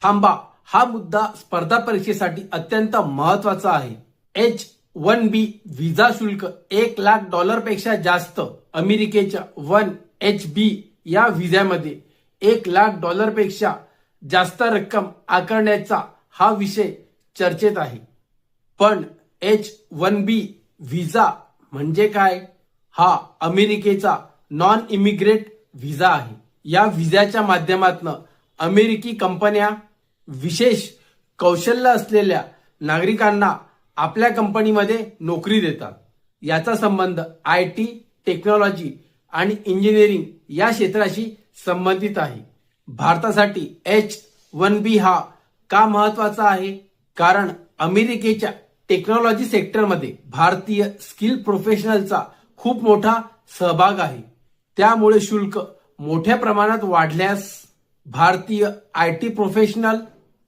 थांबा, हा मुद्दा स्पर्धा परीक्षेसाठी अत्यंत महत्वाचा आहे. H-1B व्हिसा शुल्क $1,00,000 पेक्षा जास्त. अमेरिकेच्या 1HB या व्हिसामध्ये $1,00,000 पेक्षा जास्त रक्कम आकारण्याचा हा विषय चर्चेत आहे. पण H-1B व्हिसा म्हणजे काय? हा अमेरिकेचा नॉन इमिग्रेट व्हिसा आहे. या व्हिसाच्या माध्यमातून अमेरिकी कंपन्या विशेष कौशल्य असलेल्या नागरिकांना आपल्या कंपनीमध्ये नोकरी देतात. याचा संबंध IT, टेक्नॉलॉजी आणि इंजिनिअरिंग या क्षेत्राशी संबंधित आहे. भारतासाठी H-1B हा का महत्वाचा आहे? कारण अमेरिकेच्या टेक्नॉलॉजी सेक्टरमध्ये भारतीय स्किल प्रोफेशनलचा खूप मोठा सहभाग आहे. त्यामुळे शुल्क मोठ्या प्रमाणात वाढल्यास भारतीय IT प्रोफेशनल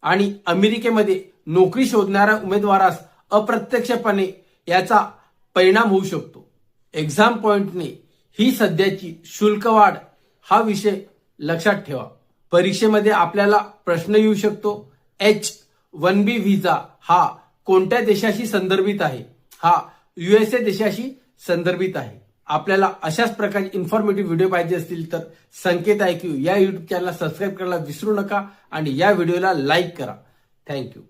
आणि अमेरिकेमध्ये नोकरी शोधणाऱ्या उमेदवारास अप्रत्यक्षपणे याचा परिणाम होऊ शकतो. एक्झाम पॉइंटने ही सध्याची शुल्क वाढ हा विषय लक्षात ठेवा. परीक्षेमध्ये आपल्याला प्रश्न येऊ शकतो, H-1B व्हिसा हा कोणत्या देशाशी संदर्भित आहे? हा USA देशाशी संदर्भित आहे. आपल्याला अशाच प्रकारचे इन्फॉर्मेटिव्ह व्हिडिओ पाहिजे असतील तर संकेत IQ या युट्यूब चॅनलला सबस्क्राईब करायला विसरू नका आणि या व्हिडिओला लाईक करा. थँक्यू.